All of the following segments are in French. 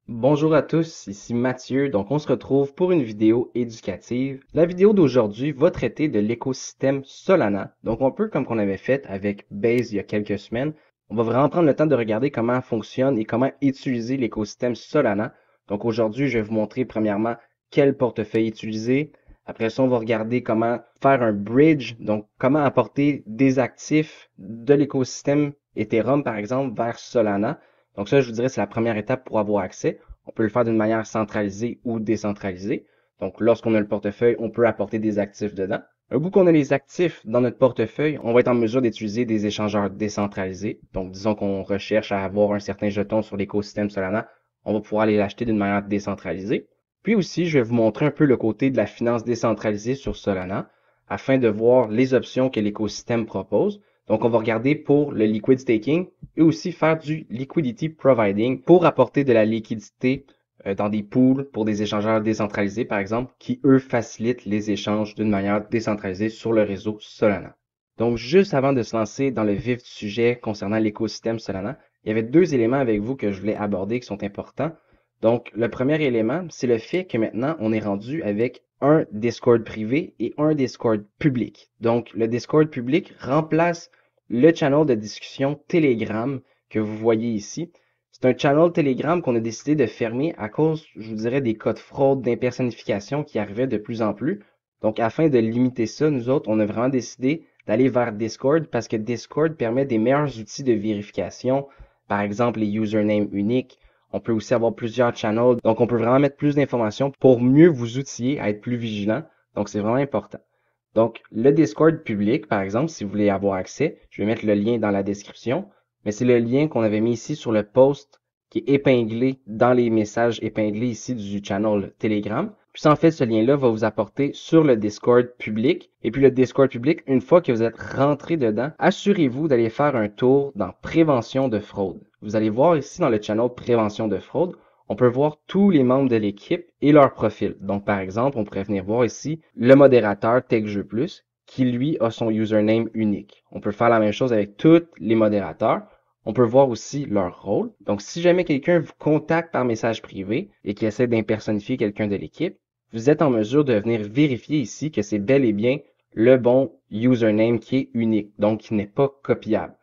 Bonjour à tous, ici Mathieu. Donc on se retrouve pour une vidéo éducative. La vidéo d'aujourd'hui va traiter de l'écosystème Solana. Donc un peu comme qu'on avait fait avec Base il y a quelques semaines. On va vraiment prendre le temps de regarder comment fonctionne et comment utiliser l'écosystème Solana. Donc aujourd'hui, je vais vous montrer premièrement quel portefeuille utiliser. Après ça, on va regarder comment faire un bridge, donc comment apporter des actifs de l'écosystème Ethereum par exemple vers Solana. Donc ça, je vous dirais, c'est la première étape pour avoir accès. On peut le faire d'une manière centralisée ou décentralisée. Donc lorsqu'on a le portefeuille, on peut apporter des actifs dedans. Un coup qu'on a les actifs dans notre portefeuille, on va être en mesure d'utiliser des échangeurs décentralisés. Donc disons qu'on recherche à avoir un certain jeton sur l'écosystème Solana, on va pouvoir aller l'acheter d'une manière décentralisée. Puis aussi, je vais vous montrer un peu le côté de la finance décentralisée sur Solana afin de voir les options que l'écosystème propose. Donc, on va regarder pour le liquid staking et aussi faire du liquidity providing pour apporter de la liquidité dans des pools pour des échangeurs décentralisés, par exemple, qui, eux, facilitent les échanges d'une manière décentralisée sur le réseau Solana. Donc, juste avant de se lancer dans le vif du sujet concernant l'écosystème Solana, il y avait deux éléments avec vous que je voulais aborder qui sont importants. Donc, le premier élément, c'est le fait que maintenant, on est rendu avec un Discord privé et un Discord public. Donc, le Discord public remplace le channel de discussion Telegram que vous voyez ici. C'est un channel Telegram qu'on a décidé de fermer à cause, je vous dirais, des cas de fraude, d'impersonnification qui arrivaient de plus en plus. Donc, afin de limiter ça, nous autres, on a vraiment décidé d'aller vers Discord parce que Discord permet des meilleurs outils de vérification, par exemple les usernames uniques. On peut aussi avoir plusieurs channels, donc on peut vraiment mettre plus d'informations pour mieux vous outiller à être plus vigilant. Donc, c'est vraiment important. Donc, le Discord public, par exemple, si vous voulez avoir accès, je vais mettre le lien dans la description, mais c'est le lien qu'on avait mis ici sur le post qui est épinglé dans les messages épinglés ici du channel Telegram. Puis en fait, ce lien-là va vous apporter sur le Discord public. Et puis le Discord public, une fois que vous êtes rentré dedans, assurez-vous d'aller faire un tour dans Prévention de fraude. Vous allez voir ici dans le channel Prévention de fraude, on peut voir tous les membres de l'équipe et leur profil. Donc, par exemple, on pourrait venir voir ici le modérateur TechJeu Plus, qui lui a son username unique. On peut faire la même chose avec tous les modérateurs. On peut voir aussi leur rôle. Donc, si jamais quelqu'un vous contacte par message privé et qui essaie d'impersonnifier quelqu'un de l'équipe, vous êtes en mesure de venir vérifier ici que c'est bel et bien le bon username qui est unique, donc qui n'est pas copiable.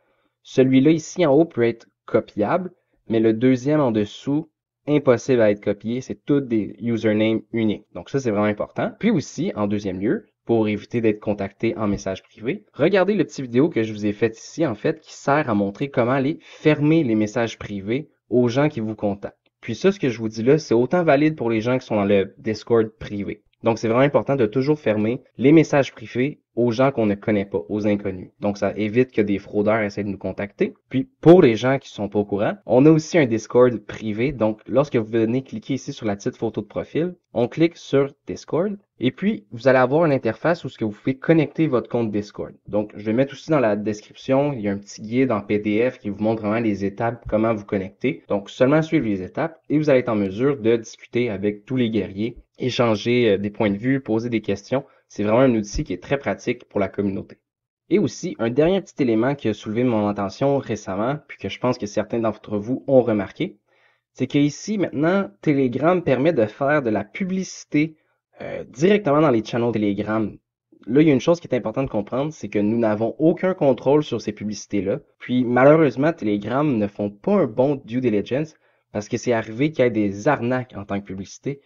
Celui-là ici en haut peut être copiable, mais le deuxième en dessous, impossible à être copié, c'est tous des usernames uniques. Donc ça, c'est vraiment important. Puis aussi, en deuxième lieu, pour éviter d'être contacté en message privé, regardez le petit vidéo que je vous ai fait ici, en fait, qui sert à montrer comment aller fermer les messages privés aux gens qui vous contactent. Puis ça, ce que je vous dis là, c'est autant valide pour les gens qui sont dans le Discord privé. Donc, c'est vraiment important de toujours fermer les messages privés aux gens qu'on ne connaît pas, aux inconnus. Donc, ça évite que des fraudeurs essaient de nous contacter. Puis, pour les gens qui sont pas au courant, on a aussi un Discord privé. Donc, lorsque vous venez cliquer ici sur la petite photo de profil, on clique sur Discord. Et puis, vous allez avoir une interface où ce que vous pouvez connecter votre compte Discord. Donc, je vais mettre aussi dans la description, il y a un petit guide en PDF qui vous montre vraiment les étapes, comment vous connecter. Donc, seulement suivre les étapes et vous allez être en mesure de discuter avec tous les guerriers, échanger des points de vue, poser des questions. C'est vraiment un outil qui est très pratique pour la communauté. Et aussi, un dernier petit élément qui a soulevé mon attention récemment, puis que je pense que certains d'entre vous ont remarqué, c'est qu'ici, maintenant, Telegram permet de faire de la publicité directement dans les channels Telegram. Là, il y a une chose qui est importante de comprendre, c'est que nous n'avons aucun contrôle sur ces publicités-là. Puis, malheureusement, Telegram ne font pas un bon due diligence parce que c'est arrivé qu'il y ait des arnaques en tant que publicité.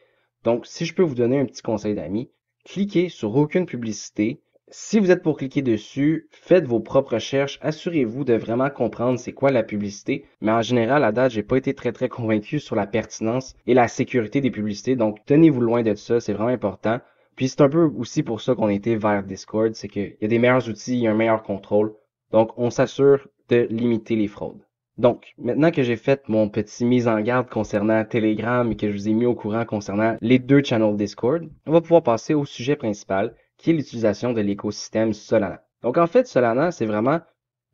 Donc, si je peux vous donner un petit conseil d'amis, cliquez sur aucune publicité. Si vous êtes pour cliquer dessus, faites vos propres recherches. Assurez-vous de vraiment comprendre c'est quoi la publicité. Mais en général, à date, j'ai pas été très convaincu sur la pertinence et la sécurité des publicités. Donc, tenez-vous loin de ça. C'est vraiment important. Puis, c'est un peu aussi pour ça qu'on a été vers Discord. C'est qu'il y a des meilleurs outils, il y a un meilleur contrôle. Donc, on s'assure de limiter les fraudes. Donc, maintenant que j'ai fait mon petit mise en garde concernant Telegram et que je vous ai mis au courant concernant les deux channels Discord, on va pouvoir passer au sujet principal, qui est l'utilisation de l'écosystème Solana. Donc, en fait, Solana, c'est vraiment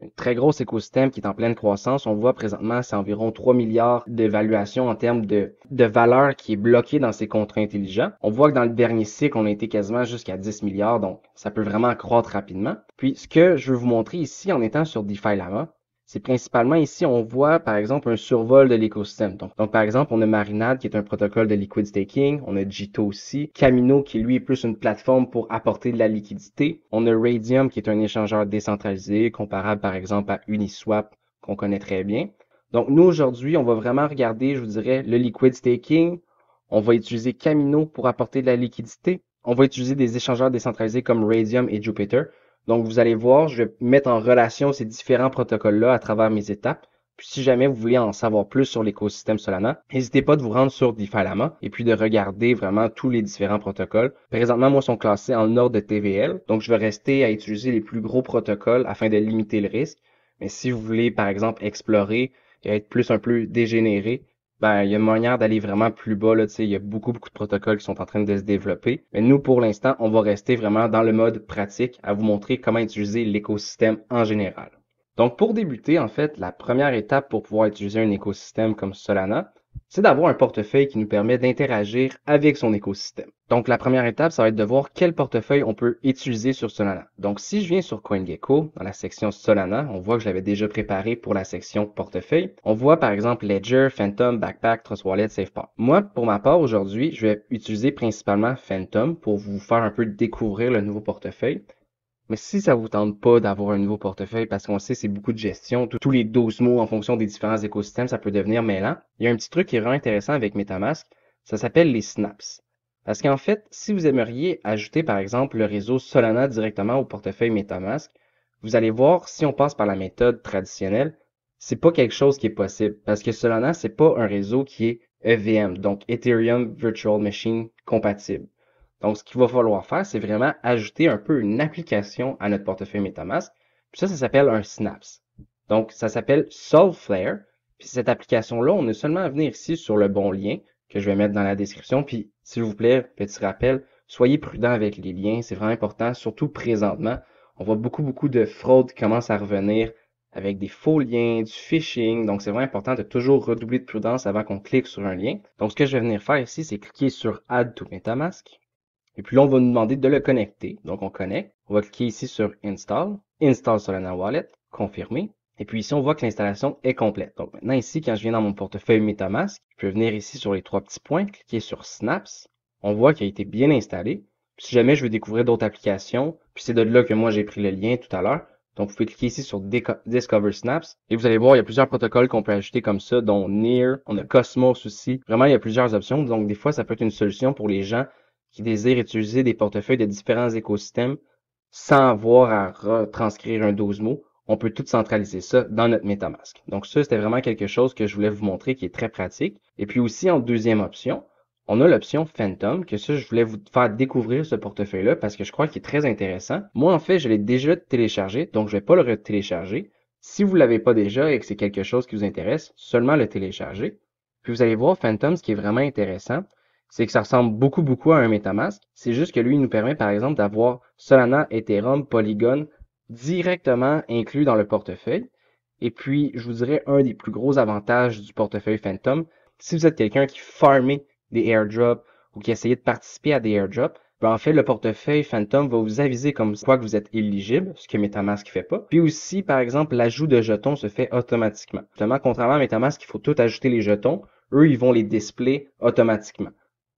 un très gros écosystème qui est en pleine croissance. On voit présentement, c'est environ 3 milliards d'évaluation en termes de valeur qui est bloquée dans ces contrats intelligents. On voit que dans le dernier cycle, on a été quasiment jusqu'à 10 milliards, donc ça peut vraiment croître rapidement. Puis, ce que je veux vous montrer ici en étant sur DeFi Lama, c'est principalement ici, on voit par exemple un survol de l'écosystème. Donc par exemple, on a Marinade qui est un protocole de liquid staking, on a Jito aussi, Camino qui lui est plus une plateforme pour apporter de la liquidité, on a Radium qui est un échangeur décentralisé, comparable par exemple à Uniswap qu'on connaît très bien. Donc nous aujourd'hui, on va vraiment regarder, je vous dirais, le liquid staking, on va utiliser Camino pour apporter de la liquidité, on va utiliser des échangeurs décentralisés comme Radium et Jupiter. Donc, vous allez voir, je vais mettre en relation ces différents protocoles-là à travers mes étapes. Puis, si jamais vous voulez en savoir plus sur l'écosystème Solana, n'hésitez pas de vous rendre sur DeFi et puis de regarder vraiment tous les différents protocoles. Présentement, moi, ils sont classés en ordre de TVL. Donc, je vais rester à utiliser les plus gros protocoles afin de limiter le risque. Mais si vous voulez, par exemple, explorer et être plus un peu dégénéré, ben, il y a une manière d'aller vraiment plus bas, là, tu sais, il y a beaucoup de protocoles qui sont en train de se développer. Mais nous, pour l'instant, on va rester vraiment dans le mode pratique à vous montrer comment utiliser l'écosystème en général. Donc, pour débuter, en fait, la première étape pour pouvoir utiliser un écosystème comme Solana, c'est d'avoir un portefeuille qui nous permet d'interagir avec son écosystème. Donc, la première étape, ça va être de voir quel portefeuille on peut utiliser sur Solana. Donc, si je viens sur CoinGecko, dans la section Solana, on voit que je l'avais déjà préparé pour la section portefeuille. On voit par exemple Ledger, Phantom, Backpack, Trust Wallet, SafePath. Moi, pour ma part, aujourd'hui, je vais utiliser principalement Phantom pour vous faire un peu découvrir le nouveau portefeuille. Mais si ça vous tente pas d'avoir un nouveau portefeuille, parce qu'on sait c'est beaucoup de gestion, tous les 12 mots en fonction des différents écosystèmes, ça peut devenir mêlant. Il y a un petit truc qui est vraiment intéressant avec MetaMask, ça s'appelle les snaps. Parce qu'en fait, si vous aimeriez ajouter par exemple le réseau Solana directement au portefeuille MetaMask, vous allez voir si on passe par la méthode traditionnelle, c'est pas quelque chose qui est possible. Parce que Solana, c'est pas un réseau qui est EVM, donc Ethereum Virtual Machine compatible. Donc, ce qu'il va falloir faire, c'est vraiment ajouter un peu une application à notre portefeuille MetaMask. Puis ça s'appelle un Snaps. Donc, ça s'appelle Solflare. Puis cette application-là, on a seulement à venir ici sur le bon lien que je vais mettre dans la description. Puis, s'il vous plaît, petit rappel, soyez prudent avec les liens. C'est vraiment important, surtout présentement. On voit beaucoup de fraudes qui commencent à revenir avec des faux liens, du phishing. Donc, c'est vraiment important de toujours redoubler de prudence avant qu'on clique sur un lien. Donc, ce que je vais venir faire ici, c'est cliquer sur Add to MetaMask. Et puis là, on va nous demander de le connecter. Donc, on connecte. On va cliquer ici sur Install. Install Solana Wallet. Confirmer. Et puis ici, on voit que l'installation est complète. Donc maintenant, ici, quand je viens dans mon portefeuille MetaMask, je peux venir ici sur les trois petits points, cliquer sur Snaps. On voit qu'il a été bien installé. Puis si jamais je veux découvrir d'autres applications, puis c'est de là que moi j'ai pris le lien tout à l'heure. Donc, vous pouvez cliquer ici sur Discover Snaps. Et vous allez voir, il y a plusieurs protocoles qu'on peut ajouter comme ça, dont Near. On a Cosmos aussi. Vraiment, il y a plusieurs options. Donc, des fois, ça peut être une solution pour les gens qui désirent utiliser des portefeuilles de différents écosystèmes sans avoir à retranscrire un 12 mots. On peut tout centraliser ça dans notre MetaMask. Donc ça, c'était vraiment quelque chose que je voulais vous montrer qui est très pratique. Et puis aussi, en deuxième option, on a l'option Phantom, que ça, je voulais vous faire découvrir ce portefeuille-là parce que je crois qu'il est très intéressant. Moi, en fait, je l'ai déjà téléchargé, donc je vais pas le retélécharger. Si vous l'avez pas déjà et que c'est quelque chose qui vous intéresse, seulement le télécharger. Puis vous allez voir Phantom, ce qui est vraiment intéressant, c'est que ça ressemble beaucoup à un MetaMask. C'est juste que lui, il nous permet, par exemple, d'avoir Solana, Ethereum, Polygon directement inclus dans le portefeuille. Et puis, je vous dirais, un des plus gros avantages du portefeuille Phantom, si vous êtes quelqu'un qui farmait des airdrops ou qui essayait de participer à des airdrops, ben en fait, le portefeuille Phantom va vous aviser comme quoi que vous êtes éligible, ce que MetaMask fait pas. Puis aussi, par exemple, l'ajout de jetons se fait automatiquement. Justement, contrairement à MetaMask, il faut tout ajouter les jetons. Eux, ils vont les displayer automatiquement.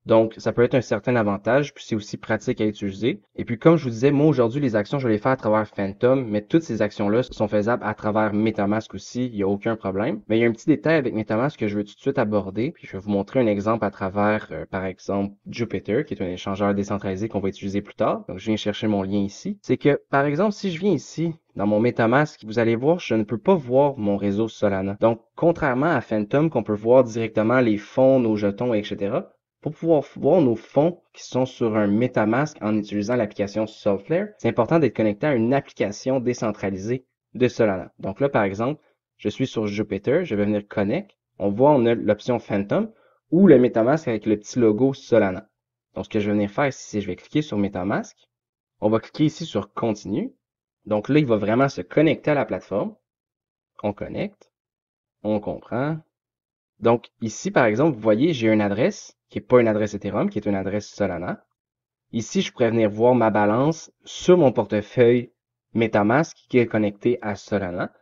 Donc, ça peut être un certain avantage, puis c'est aussi pratique à utiliser. Et puis, comme je vous disais, moi, aujourd'hui, les actions, je vais les faire à travers Phantom, mais toutes ces actions-là sont faisables à travers MetaMask aussi, il n'y a aucun problème. Mais il y a un petit détail avec MetaMask que je veux tout de suite aborder, puis je vais vous montrer un exemple à travers, par exemple, Jupiter, qui est un échangeur décentralisé qu'on va utiliser plus tard. Donc, je viens chercher mon lien ici. C'est que, par exemple, si je viens ici, dans mon MetaMask, vous allez voir, je ne peux pas voir mon réseau Solana. Donc, contrairement à Phantom, qu'on peut voir directement les fonds, nos jetons, etc., pour pouvoir voir nos fonds qui sont sur un MetaMask en utilisant l'application Solflare, c'est important d'être connecté à une application décentralisée de Solana. Donc là, par exemple, je suis sur Jupiter, je vais venir Connect. On voit, on a l'option Phantom ou le MetaMask avec le petit logo Solana. Donc, ce que je vais venir faire ici, c'est que je vais cliquer sur MetaMask. On va cliquer ici sur Continue. Donc là, il va vraiment se connecter à la plateforme. On connecte. On comprend. Donc ici, par exemple, vous voyez, j'ai une adresse qui n'est pas une adresse Ethereum, qui est une adresse Solana. Ici, je pourrais venir voir ma balance sur mon portefeuille MetaMask qui est connecté à Solana.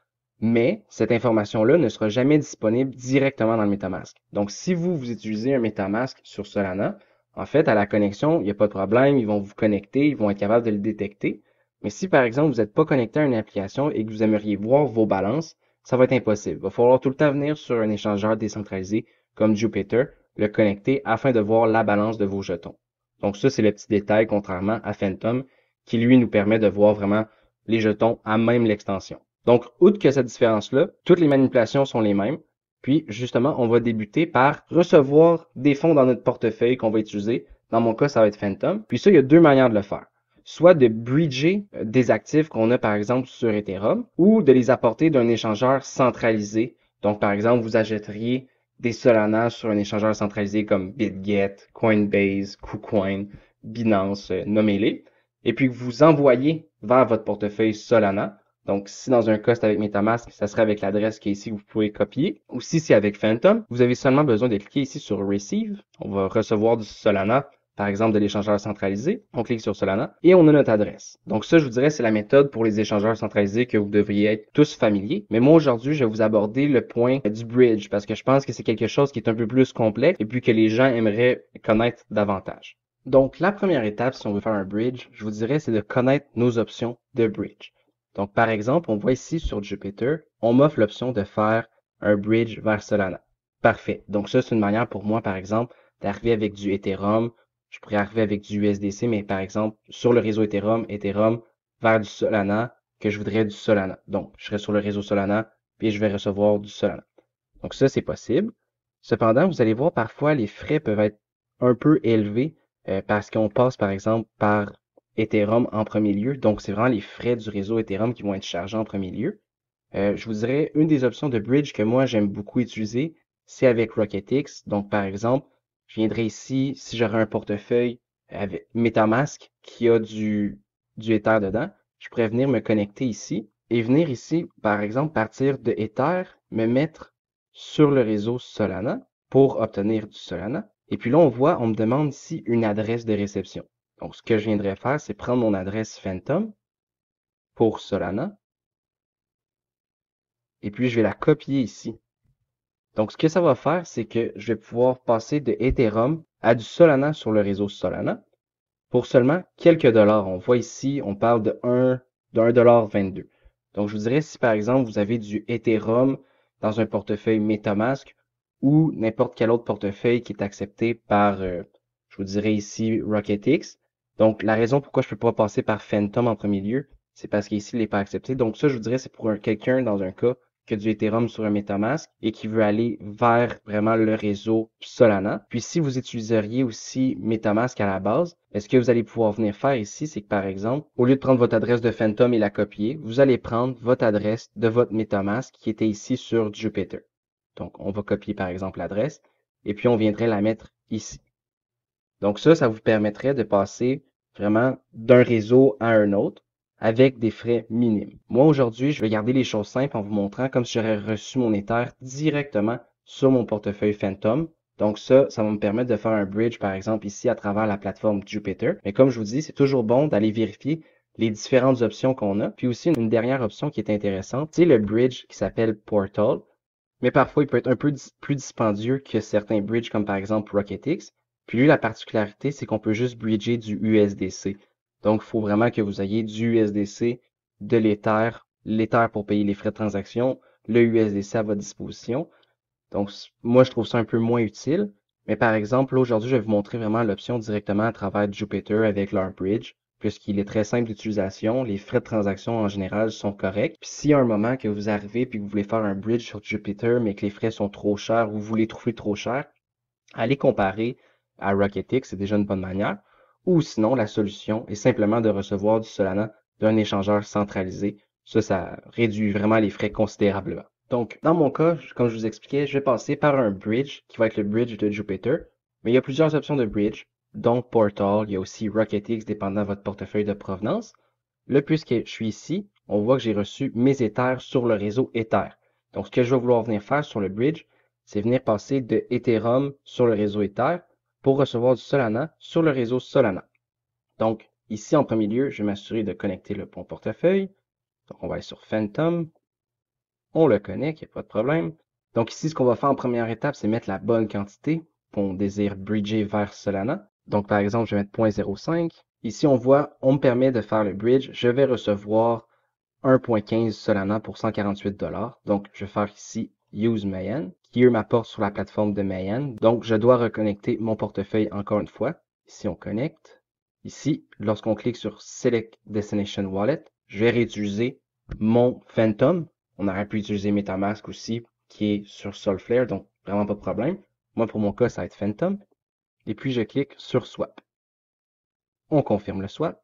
Mais cette information-là ne sera jamais disponible directement dans le MetaMask. Donc, si vous utilisez un MetaMask sur Solana, en fait, à la connexion, il n'y a pas de problème, ils vont vous connecter, ils vont être capables de le détecter. Mais si, par exemple, vous n'êtes pas connecté à une application et que vous aimeriez voir vos balances, ça va être impossible. Il va falloir tout le temps venir sur un échangeur décentralisé comme Jupiter, le connecter afin de voir la balance de vos jetons. Donc ça, c'est le petit détail, contrairement à Phantom, qui lui nous permet de voir vraiment les jetons à même l'extension. Donc, outre que cette différence-là, toutes les manipulations sont les mêmes. Puis, justement, on va débuter par recevoir des fonds dans notre portefeuille qu'on va utiliser. Dans mon cas, ça va être Phantom. Puis ça, il y a deux manières de le faire. Soit de bridger des actifs qu'on a, par exemple, sur Ethereum, ou de les apporter d'un échangeur centralisé. Donc, par exemple, vous achèteriez des Solana sur un échangeur centralisé comme BitGet, Coinbase, KuCoin, Binance, nommez-les. Et puis, vous envoyez vers votre portefeuille Solana. Donc, si dans un cas c'est avec MetaMask, ça serait avec l'adresse qui est ici que vous pouvez copier. Ou si c'est avec Phantom, vous avez seulement besoin de cliquer ici sur Receive. On va recevoir du Solana, par exemple de l'échangeur centralisé. On clique sur Solana et on a notre adresse. Donc ça, je vous dirais, c'est la méthode pour les échangeurs centralisés que vous devriez être tous familiers. Mais moi, aujourd'hui, je vais vous aborder le point du bridge parce que je pense que c'est quelque chose qui est un peu plus complexe et puis que les gens aimeraient connaître davantage. Donc, la première étape, si on veut faire un bridge, je vous dirais, c'est de connaître nos options de bridge. Donc, par exemple, on voit ici sur Jupiter, on m'offre l'option de faire un bridge vers Solana. Parfait. Donc, ça, c'est une manière pour moi, par exemple, d'arriver avec du Ethereum. Je pourrais arriver avec du USDC, mais par exemple, sur le réseau Ethereum, vers du Solana, que je voudrais du Solana. Donc, je serai sur le réseau Solana, puis je vais recevoir du Solana. Donc, ça, c'est possible. Cependant, vous allez voir, parfois, les frais peuvent être un peu élevés parce qu'on passe, par exemple, par Ethereum en premier lieu. Donc, c'est vraiment les frais du réseau Ethereum qui vont être chargés en premier lieu. Je vous dirais, une des options de bridge que moi, j'aime beaucoup utiliser, c'est avec RocketX. Donc, par exemple, je viendrai ici, si j'aurais un portefeuille avec MetaMask qui a du Ether dedans, je pourrais venir me connecter ici et venir ici, par exemple, partir de Ether, me mettre sur le réseau Solana pour obtenir du Solana. Et puis là, on voit, on me demande ici une adresse de réception. Donc, ce que je viendrais faire, c'est prendre mon adresse Phantom pour Solana. Et puis, je vais la copier ici. Donc, ce que ça va faire, c'est que je vais pouvoir passer de Ethereum à du Solana sur le réseau Solana pour seulement quelques dollars. On voit ici, on parle de 1,22 $. Donc, je vous dirais, si par exemple, vous avez du Ethereum dans un portefeuille MetaMask ou n'importe quel autre portefeuille qui est accepté par, je vous dirais ici, RocketX. Donc, la raison pourquoi je peux pas passer par Phantom en premier lieu, c'est parce qu'ici, il n'est pas accepté. Donc, ça, je vous dirais, c'est pour quelqu'un dans un cas qui a du Ethereum sur un MetaMask et qui veut aller vers vraiment le réseau Solana. Puis, si vous utiliseriez aussi MetaMask à la base, ce que vous allez pouvoir venir faire ici, c'est que par exemple, au lieu de prendre votre adresse de Phantom et la copier, vous allez prendre votre adresse de votre MetaMask qui était ici sur Jupiter. Donc, on va copier par exemple l'adresse et puis on viendrait la mettre ici. Donc ça vous permettrait de passer vraiment d'un réseau à un autre avec des frais minimes. Moi, aujourd'hui, je vais garder les choses simples en vous montrant comme si j'aurais reçu mon Ether directement sur mon portefeuille Phantom. Donc ça va me permettre de faire un bridge, par exemple, ici à travers la plateforme Jupiter. Mais comme je vous dis, c'est toujours bon d'aller vérifier les différentes options qu'on a. Puis aussi, une dernière option qui est intéressante, c'est le bridge qui s'appelle Portal. Mais parfois, il peut être un peu plus dispendieux que certains bridges, comme par exemple RocketX. Puis lui, la particularité, c'est qu'on peut juste bridger du USDC. Donc, il faut vraiment que vous ayez du USDC, de l'Ether pour payer les frais de transaction, le USDC à votre disposition. Donc, moi, je trouve ça un peu moins utile. Mais par exemple, aujourd'hui, je vais vous montrer vraiment l'option directement à travers Jupiter avec leur bridge, puisqu'il est très simple d'utilisation. Les frais de transaction en général sont corrects. Puis s'il y a un moment que vous arrivez puis que vous voulez faire un bridge sur Jupiter, mais que les frais sont trop chers ou vous les trouvez trop chers, allez comparer à RocketX, c'est déjà une bonne manière. Ou sinon, la solution est simplement de recevoir du Solana d'un échangeur centralisé. Ça réduit vraiment les frais considérablement. Donc, dans mon cas, comme je vous expliquais, je vais passer par un bridge qui va être le bridge de Jupiter. Mais il y a plusieurs options de bridge, dont Portal, il y a aussi RocketX dépendant de votre portefeuille de provenance. Là, puisque je suis ici, on voit que j'ai reçu mes Ethers sur le réseau Ether. Donc, ce que je vais vouloir venir faire sur le bridge, c'est venir passer de Ethereum sur le réseau Ether pour recevoir du Solana sur le réseau Solana. Donc, ici, en premier lieu, je vais m'assurer de connecter le bon portefeuille. Donc, on va aller sur Phantom. On le connecte, il n'y a pas de problème. Donc ici, ce qu'on va faire en première étape, c'est mettre la bonne quantité qu'on désire bridger vers Solana. Donc par exemple, je vais mettre 0.05. Ici, on voit, on me permet de faire le bridge. Je vais recevoir 1.15 Solana pour 148 $. Donc, je vais faire ici Use Mayan, qui eux m'apporte sur la plateforme de Mayan. Donc, je dois reconnecter mon portefeuille encore une fois. Ici, on connecte. Ici, lorsqu'on clique sur Select Destination Wallet, je vais réutiliser mon Phantom. On aurait pu utiliser MetaMask aussi, qui est sur Solflare, donc vraiment pas de problème. Moi, pour mon cas, ça va être Phantom. Et puis, je clique sur Swap. On confirme le swap.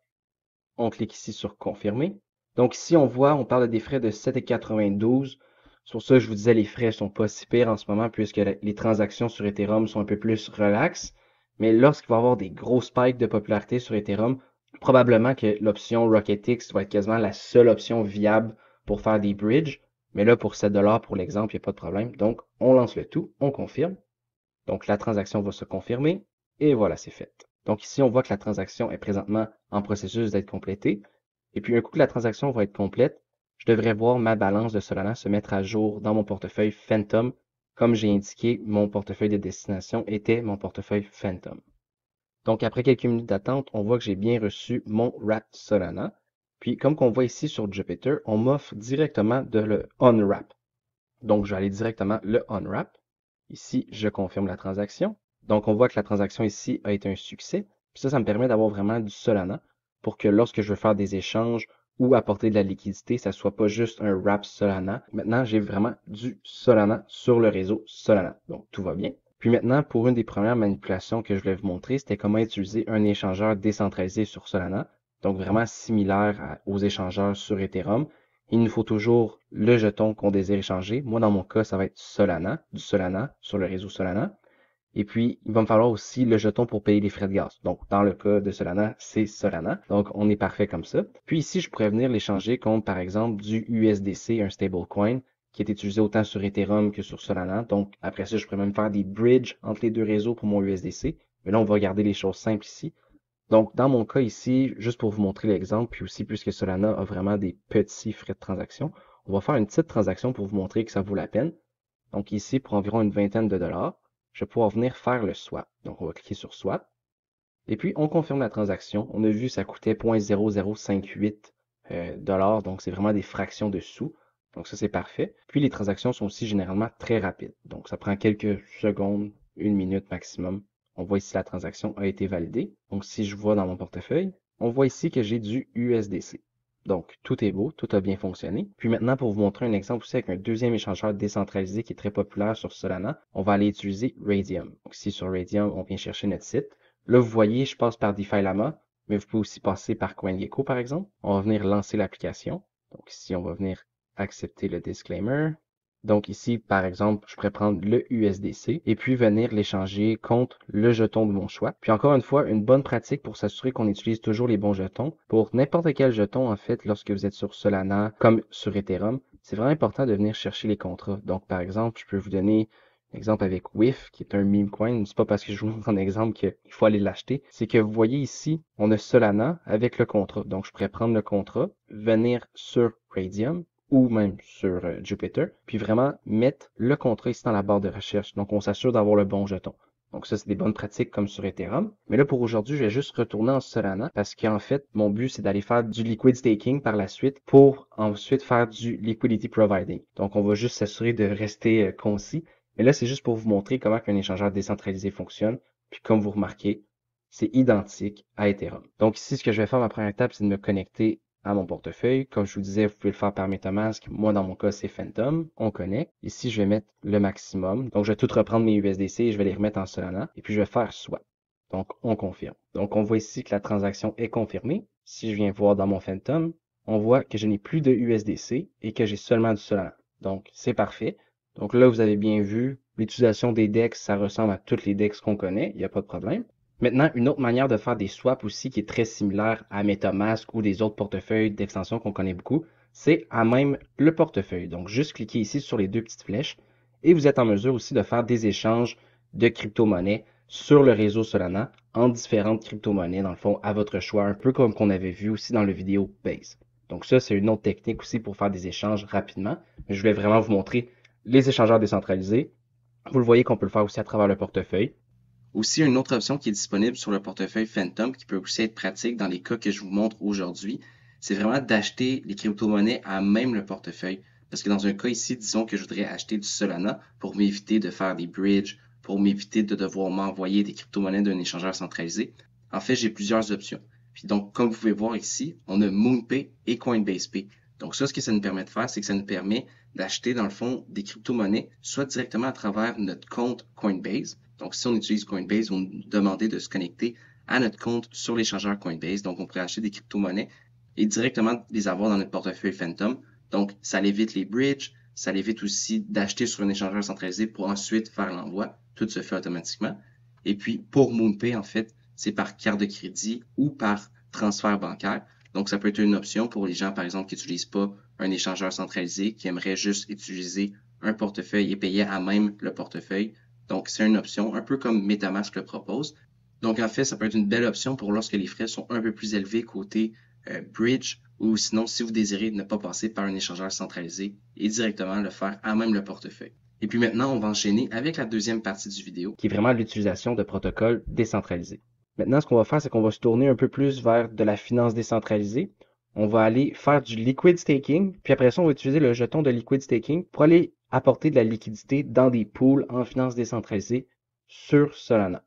On clique ici sur Confirmer. Donc ici, on voit, on parle des frais de 7,92. Sur ça, je vous disais, les frais sont pas si pires en ce moment puisque les transactions sur Ethereum sont un peu plus relax. Mais lorsqu'il va y avoir des gros spikes de popularité sur Ethereum, probablement que l'option RocketX va être quasiment la seule option viable pour faire des bridges. Mais là, pour 7 $ pour l'exemple, il n'y a pas de problème. Donc, on lance le tout, on confirme. Donc, la transaction va se confirmer et voilà, c'est fait. Donc ici, on voit que la transaction est présentement en processus d'être complétée. Et puis, un coup que la transaction va être complète, je devrais voir ma balance de Solana se mettre à jour dans mon portefeuille Phantom. Comme j'ai indiqué, mon portefeuille de destination était mon portefeuille Phantom. Donc, après quelques minutes d'attente, on voit que j'ai bien reçu mon wrap Solana. Puis, comme qu'on voit ici sur Jupiter, on m'offre directement de le unwrap. Donc, je vais aller directement le unwrap. Ici, je confirme la transaction. Donc, on voit que la transaction ici a été un succès. Puis ça me permet d'avoir vraiment du Solana pour que lorsque je veux faire des échanges ou apporter de la liquidité, ça soit pas juste un wrap Solana. Maintenant, j'ai vraiment du Solana sur le réseau Solana. Donc, tout va bien. Puis maintenant, pour une des premières manipulations que je voulais vous montrer, c'était comment utiliser un échangeur décentralisé sur Solana. Donc, vraiment similaire aux échangeurs sur Ethereum. Il nous faut toujours le jeton qu'on désire échanger. Moi, dans mon cas, ça va être Solana, du Solana sur le réseau Solana. Et puis, il va me falloir aussi le jeton pour payer les frais de gaz. Donc, dans le cas de Solana, c'est Solana. Donc, on est parfait comme ça. Puis ici, je pourrais venir l'échanger contre, par exemple, du USDC, un stablecoin, qui est utilisé autant sur Ethereum que sur Solana. Donc, après ça, je pourrais même faire des bridges entre les deux réseaux pour mon USDC. Mais là, on va garder les choses simples ici. Donc, dans mon cas ici, juste pour vous montrer l'exemple, puis aussi puisque Solana a vraiment des petits frais de transaction, on va faire une petite transaction pour vous montrer que ça vaut la peine. Donc ici, pour environ une vingtaine de dollars, je vais pouvoir venir faire le swap. Donc, on va cliquer sur swap. Et puis, on confirme la transaction. On a vu que ça coûtait 0.0058 $. Donc, c'est vraiment des fractions de sous. Donc, ça, c'est parfait. Puis, les transactions sont aussi généralement très rapides. Donc, ça prend quelques secondes, une minute maximum. On voit ici la transaction a été validée. Donc, si je vois dans mon portefeuille, on voit ici que j'ai du USDC. Donc, tout est beau, tout a bien fonctionné. Puis maintenant, pour vous montrer un exemple aussi avec un deuxième échangeur décentralisé qui est très populaire sur Solana, on va aller utiliser Raydium. Donc, ici sur Raydium, on vient chercher notre site. Là, vous voyez, je passe par DeFi Lama, mais vous pouvez aussi passer par CoinGecko, par exemple. On va venir lancer l'application. Donc ici, on va venir accepter le disclaimer. Donc ici, par exemple, je pourrais prendre le USDC et puis venir l'échanger contre le jeton de mon choix. Puis encore une fois, une bonne pratique pour s'assurer qu'on utilise toujours les bons jetons. Pour n'importe quel jeton, en fait, lorsque vous êtes sur Solana comme sur Ethereum, c'est vraiment important de venir chercher les contrats. Donc par exemple, je peux vous donner un exemple avec WIF, qui est un meme coin. C'est pas parce que je vous montre un exemple qu'il faut aller l'acheter. C'est que vous voyez ici, on a Solana avec le contrat. Donc je pourrais prendre le contrat, venir sur Raydium, ou même sur Jupiter, puis vraiment mettre le contrat ici dans la barre de recherche. Donc, on s'assure d'avoir le bon jeton. Donc ça, c'est des bonnes pratiques comme sur Ethereum. Mais là, pour aujourd'hui, je vais juste retourner en Solana parce qu'en fait, mon but, c'est d'aller faire du liquid staking par la suite pour ensuite faire du liquidity providing. Donc, on va juste s'assurer de rester concis. Mais là, c'est juste pour vous montrer comment un échangeur décentralisé fonctionne. Puis comme vous remarquez, c'est identique à Ethereum. Donc ici, ce que je vais faire, ma première étape, c'est de me connecter à mon portefeuille. Comme je vous disais, vous pouvez le faire par MetaMask. Moi, dans mon cas, c'est Phantom. On connecte. Ici, je vais mettre le maximum. Donc, je vais tout reprendre mes USDC et je vais les remettre en Solana. Et puis, je vais faire swap. Donc, on confirme. Donc, on voit ici que la transaction est confirmée. Si je viens voir dans mon Phantom, on voit que je n'ai plus de USDC et que j'ai seulement du Solana. Donc, c'est parfait. Donc là, vous avez bien vu, l'utilisation des DEX, ça ressemble à toutes les DEX qu'on connaît. Il n'y a pas de problème. Maintenant, une autre manière de faire des swaps aussi qui est très similaire à MetaMask ou des autres portefeuilles d'extension qu'on connaît beaucoup, c'est à même le portefeuille. Donc, juste cliquez ici sur les deux petites flèches et vous êtes en mesure aussi de faire des échanges de crypto-monnaies sur le réseau Solana en différentes crypto-monnaies, dans le fond, à votre choix, un peu comme qu'on avait vu aussi dans le vidéo Base. Donc ça, c'est une autre technique aussi pour faire des échanges rapidement. Mais je voulais vraiment vous montrer les échangeurs décentralisés. Vous le voyez qu'on peut le faire aussi à travers le portefeuille. Aussi, une autre option qui est disponible sur le portefeuille Phantom, qui peut aussi être pratique dans les cas que je vous montre aujourd'hui, c'est vraiment d'acheter les crypto-monnaies à même le portefeuille. Parce que dans un cas ici, disons que je voudrais acheter du Solana pour m'éviter de faire des bridges, pour m'éviter de devoir m'envoyer des crypto-monnaies d'un échangeur centralisé. En fait, j'ai plusieurs options. Puis donc, comme vous pouvez voir ici, on a MoonPay et Coinbase Pay. Donc ça, ce que ça nous permet de faire, c'est que ça nous permet d'acheter, dans le fond, des crypto-monnaies, soit directement à travers notre compte Coinbase. Donc, si on utilise Coinbase, on nous demande de se connecter à notre compte sur l'échangeur Coinbase. Donc, on pourrait acheter des crypto-monnaies et directement les avoir dans notre portefeuille Phantom. Donc, ça évite les bridges, ça évite aussi d'acheter sur un échangeur centralisé pour ensuite faire l'envoi. Tout se fait automatiquement. Et puis, pour MoonPay, en fait, c'est par carte de crédit ou par transfert bancaire. Donc, ça peut être une option pour les gens, par exemple, qui n'utilisent pas un échangeur centralisé, qui aimeraient juste utiliser un portefeuille et payer à même le portefeuille. Donc, c'est une option, un peu comme MetaMask le propose. Donc, en fait, ça peut être une belle option pour lorsque les frais sont un peu plus élevés côté bridge, ou sinon, si vous désirez ne pas passer par un échangeur centralisé et directement le faire à même le portefeuille. Et puis maintenant, on va enchaîner avec la deuxième partie du vidéo, qui est vraiment l'utilisation de protocoles décentralisés. Maintenant, ce qu'on va faire, c'est qu'on va se tourner un peu plus vers de la finance décentralisée. On va aller faire du liquid staking, puis après ça, on va utiliser le jeton de liquid staking pour aller apporter de la liquidité dans des pools en finance décentralisée sur Solana.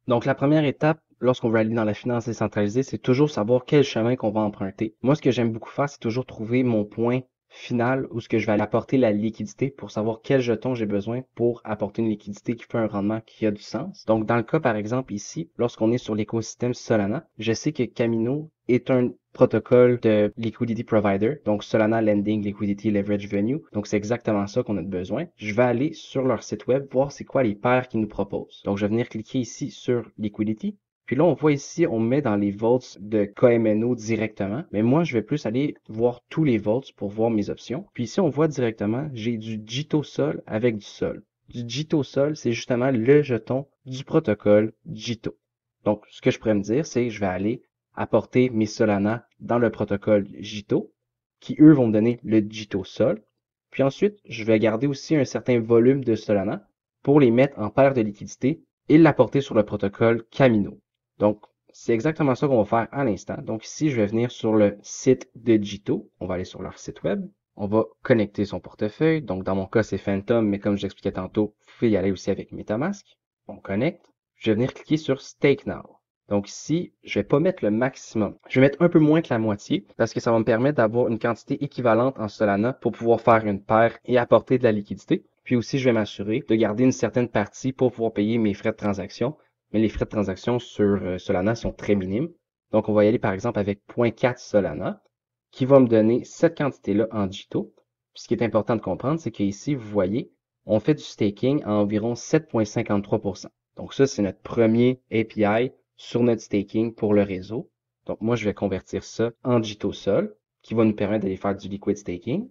Donc, la première étape, lorsqu'on veut aller dans la finance décentralisée, c'est toujours savoir quel chemin qu'on va emprunter. Moi, ce que j'aime beaucoup faire, c'est toujours trouver mon point final où ce que je vais aller apporter la liquidité pour savoir quel jeton j'ai besoin pour apporter une liquidité qui fait un rendement qui a du sens. Donc, dans le cas, par exemple, ici, lorsqu'on est sur l'écosystème Solana, je sais que Kamino est un protocole de liquidity provider, donc Solana Lending Liquidity Leverage Venue. Donc, c'est exactement ça qu'on a besoin. Je vais aller sur leur site web, voir c'est quoi les paires qu'ils nous proposent. Donc, je vais venir cliquer ici sur Liquidity. Puis là, on voit ici, on met dans les vaults de KMNO directement. Mais moi, je vais plus aller voir tous les vaults pour voir mes options. Puis ici, on voit directement, j'ai du Jito Sol avec du Sol. Du Jito Sol, c'est justement le jeton du protocole Jito. Donc, ce que je pourrais me dire, c'est que je vais aller apporter mes Solana dans le protocole Jito, qui eux vont me donner le Jito Sol. Puis ensuite, je vais garder aussi un certain volume de Solana pour les mettre en paire de liquidité et l'apporter sur le protocole Kamino. Donc, c'est exactement ça qu'on va faire à l'instant. Donc ici, je vais venir sur le site de Jito. On va aller sur leur site web. On va connecter son portefeuille. Donc, dans mon cas, c'est Phantom, mais comme je l'expliquais tantôt, vous pouvez y aller aussi avec MetaMask. On connecte. Je vais venir cliquer sur Stake Now. Donc ici, je vais pas mettre le maximum. Je vais mettre un peu moins que la moitié parce que ça va me permettre d'avoir une quantité équivalente en Solana pour pouvoir faire une paire et apporter de la liquidité. Puis aussi, je vais m'assurer de garder une certaine partie pour pouvoir payer mes frais de transaction. Mais les frais de transaction sur Solana sont très minimes. Donc, on va y aller par exemple avec 0.4 Solana, qui va me donner cette quantité-là en Jito. Puis, ce qui est important de comprendre, c'est qu'ici, vous voyez, on fait du staking à environ 7,53%. Donc, ça, c'est notre premier API sur notre staking pour le réseau. Donc, moi, je vais convertir ça en Jito Sol, qui va nous permettre d'aller faire du liquid staking.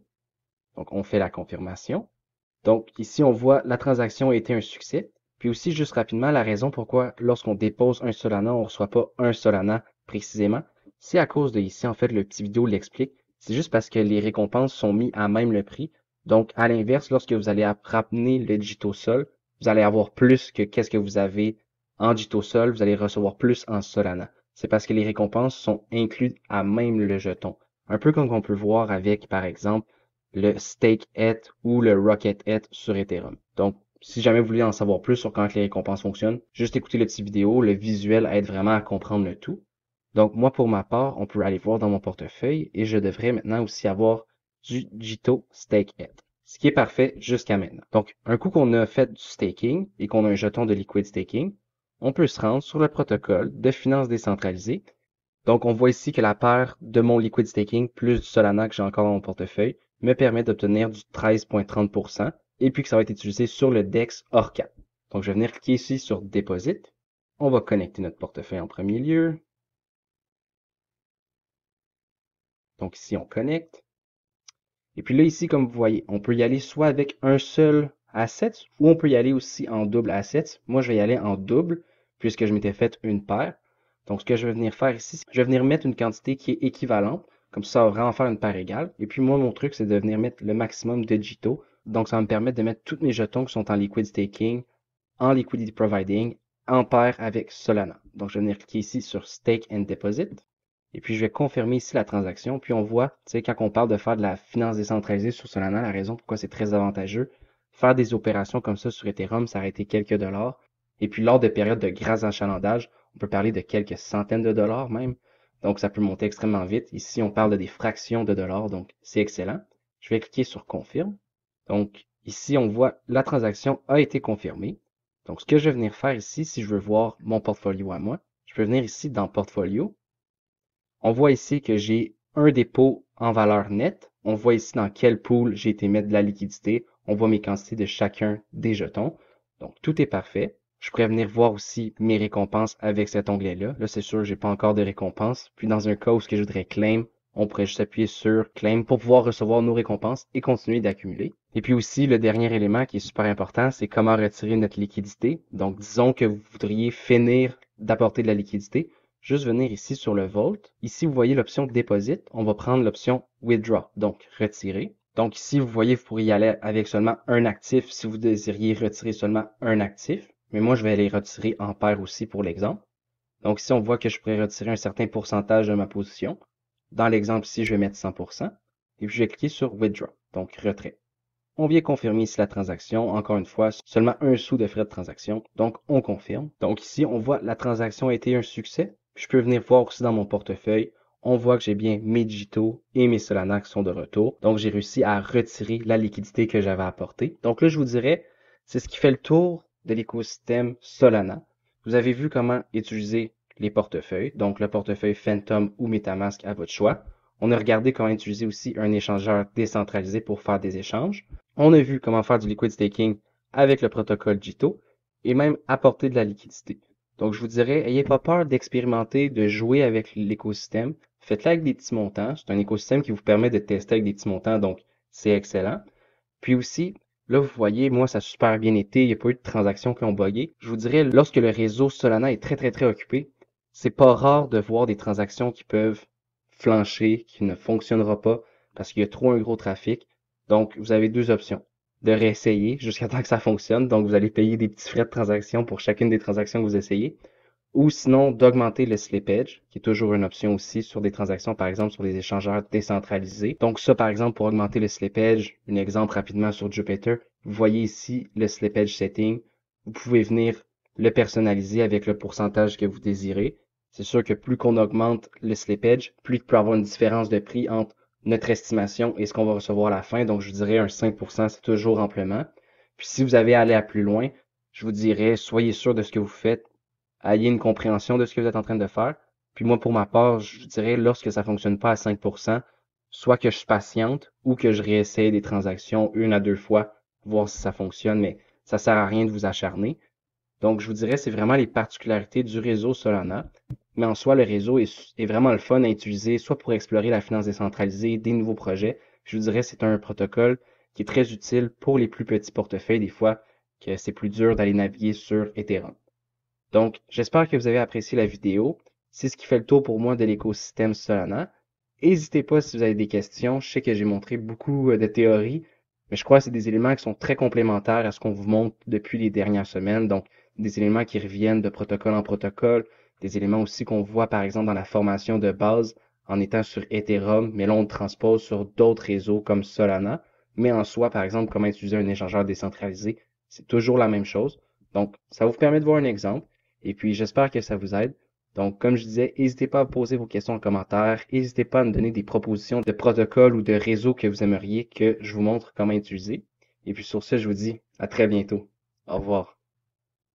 Donc, on fait la confirmation. Donc, ici, on voit la transaction a été un succès. Puis aussi, juste rapidement, la raison pourquoi lorsqu'on dépose un Solana, on ne reçoit pas un Solana précisément, c'est à cause de ici, en fait, le petit vidéo l'explique. C'est juste parce que les récompenses sont mises à même le prix. Donc, à l'inverse, lorsque vous allez ramener le Jito Sol, vous allez avoir plus que qu'est-ce que vous avez en Jito Sol, vous allez recevoir plus en Solana. C'est parce que les récompenses sont incluses à même le jeton. Un peu comme on peut voir avec, par exemple, le StakeEth ou le RocketEth sur Ethereum. Donc, si jamais vous voulez en savoir plus sur comment les récompenses fonctionnent, juste écoutez le petit vidéo, le visuel aide vraiment à comprendre le tout. Donc, moi, pour ma part, on peut aller voir dans mon portefeuille et je devrais maintenant aussi avoir du Jito StakeEth, ce qui est parfait jusqu'à maintenant. Donc, un coup qu'on a fait du staking et qu'on a un jeton de liquid staking, on peut se rendre sur le protocole de finance décentralisée. Donc, on voit ici que la paire de mon liquid staking plus du Solana que j'ai encore dans mon portefeuille me permet d'obtenir du 13,30% et puis que ça va être utilisé sur le DEX Orca. Donc, je vais venir cliquer ici sur Deposit. On va connecter notre portefeuille en premier lieu. Donc, ici, on connecte. Et puis là, ici, comme vous voyez, on peut y aller soit avec un seul asset ou on peut y aller aussi en double asset. Moi, je vais y aller en double puisque je m'étais fait une paire. Donc, ce que je vais venir faire ici, je vais venir mettre une quantité qui est équivalente. Comme ça va vraiment faire une paire égale. Et puis moi, mon truc, c'est de venir mettre le maximum de JITO. Donc ça va me permettre de mettre tous mes jetons qui sont en liquid staking, en liquidity providing, en paire avec Solana. Donc je vais venir cliquer ici sur Stake and Deposit. Et puis je vais confirmer ici la transaction. Puis on voit, tu sais, quand on parle de faire de la finance décentralisée sur Solana, la raison pourquoi c'est très avantageux, faire des opérations comme ça sur Ethereum, ça aurait été quelques dollars. Et puis lors de périodes de grands achalandages, on peut parler de quelques centaines de dollars même. Donc ça peut monter extrêmement vite. Ici, on parle de des fractions de dollars, donc c'est excellent. Je vais cliquer sur Confirme. Donc ici, on voit la transaction a été confirmée. Donc ce que je vais venir faire ici, si je veux voir mon portfolio à moi, je peux venir ici dans Portfolio. On voit ici que j'ai un dépôt en valeur nette. On voit ici dans quel pool j'ai été mettre de la liquidité. On voit mes quantités de chacun des jetons. Donc tout est parfait. Je pourrais venir voir aussi mes récompenses avec cet onglet-là. Là, c'est sûr, j'ai pas encore de récompenses. Puis dans un cas où ce que je voudrais claim, on pourrait juste appuyer sur claim pour pouvoir recevoir nos récompenses et continuer d'accumuler. Et puis aussi, le dernier élément qui est super important, c'est comment retirer notre liquidité. Donc, disons que vous voudriez finir d'apporter de la liquidité. Juste venir ici sur le Vault. Ici, vous voyez l'option Deposit. On va prendre l'option Withdraw, donc retirer. Donc ici, vous voyez, vous pourriez y aller avec seulement un actif si vous désiriez retirer seulement un actif. Mais moi, je vais aller retirer en paire aussi pour l'exemple. Donc ici, on voit que je pourrais retirer un certain pourcentage de ma position. Dans l'exemple ici, je vais mettre 100%. Et puis, je vais cliquer sur Withdraw, donc retrait. On vient confirmer ici la transaction. Encore une fois, seulement 1 sou de frais de transaction. Donc, on confirme. Donc ici, on voit la transaction a été un succès. Puis, je peux venir voir aussi dans mon portefeuille. On voit que j'ai bien mes JITO et mes Solana qui sont de retour. Donc, j'ai réussi à retirer la liquidité que j'avais apportée. Donc là, je vous dirais, c'est ce qui fait le tour de l'écosystème Solana. Vous avez vu comment utiliser les portefeuilles. Donc, le portefeuille Phantom ou MetaMask à votre choix. On a regardé comment utiliser aussi un échangeur décentralisé pour faire des échanges. On a vu comment faire du liquid staking avec le protocole JITO et même apporter de la liquidité. Donc, je vous dirais, ayez pas peur d'expérimenter, de jouer avec l'écosystème. Faites-le avec des petits montants. C'est un écosystème qui vous permet de tester avec des petits montants, donc c'est excellent. Puis aussi, là, vous voyez, moi, ça a super bien été. Il n'y a pas eu de transactions qui ont bugué. Je vous dirais, lorsque le réseau Solana est très occupé, c'est pas rare de voir des transactions qui peuvent flancher, qui ne fonctionnera pas parce qu'il y a trop un gros trafic. Donc, vous avez deux options. De réessayer jusqu'à temps que ça fonctionne. Donc, vous allez payer des petits frais de transaction pour chacune des transactions que vous essayez. Ou sinon, d'augmenter le slippage, qui est toujours une option aussi sur des transactions, par exemple, sur des échangeurs décentralisés. Donc ça, par exemple, pour augmenter le slippage, un exemple rapidement sur Jupiter, vous voyez ici le slippage setting. Vous pouvez venir le personnaliser avec le pourcentage que vous désirez. C'est sûr que plus qu'on augmente le slippage, plus il peut y avoir une différence de prix entre notre estimation et ce qu'on va recevoir à la fin. Donc, je dirais un 5%, c'est toujours amplement. Puis, si vous avez à aller à plus loin, je vous dirais, soyez sûr de ce que vous faites, ayez une compréhension de ce que vous êtes en train de faire. Puis moi, pour ma part, je dirais, lorsque ça fonctionne pas à 5%, soit que je patiente ou que je réessaye des transactions une à deux fois, voir si ça fonctionne, mais ça sert à rien de vous acharner. Donc, je vous dirais, c'est vraiment les particularités du réseau Solana. Mais en soi, le réseau est vraiment le fun à utiliser, soit pour explorer la finance décentralisée, des nouveaux projets. Je vous dirais, c'est un protocole qui est très utile pour les plus petits portefeuilles, des fois, que c'est plus dur d'aller naviguer sur Ethereum. Donc, j'espère que vous avez apprécié la vidéo. C'est ce qui fait le tour pour moi de l'écosystème Solana. N'hésitez pas si vous avez des questions. Je sais que j'ai montré beaucoup de théories, mais je crois que c'est des éléments qui sont très complémentaires à ce qu'on vous montre depuis les dernières semaines. Donc, des éléments qui reviennent de protocole en protocole, des éléments aussi qu'on voit par exemple dans la formation de base en étant sur Ethereum, mais là on le transpose sur d'autres réseaux comme Solana. Mais en soi, par exemple, comment utiliser un échangeur décentralisé, c'est toujours la même chose. Donc, ça vous permet de voir un exemple. Et puis, j'espère que ça vous aide. Donc, comme je disais, n'hésitez pas à poser vos questions en commentaire. N'hésitez pas à me donner des propositions de protocoles ou de réseaux que vous aimeriez que je vous montre comment utiliser. Et puis, sur ce, je vous dis à très bientôt. Au revoir.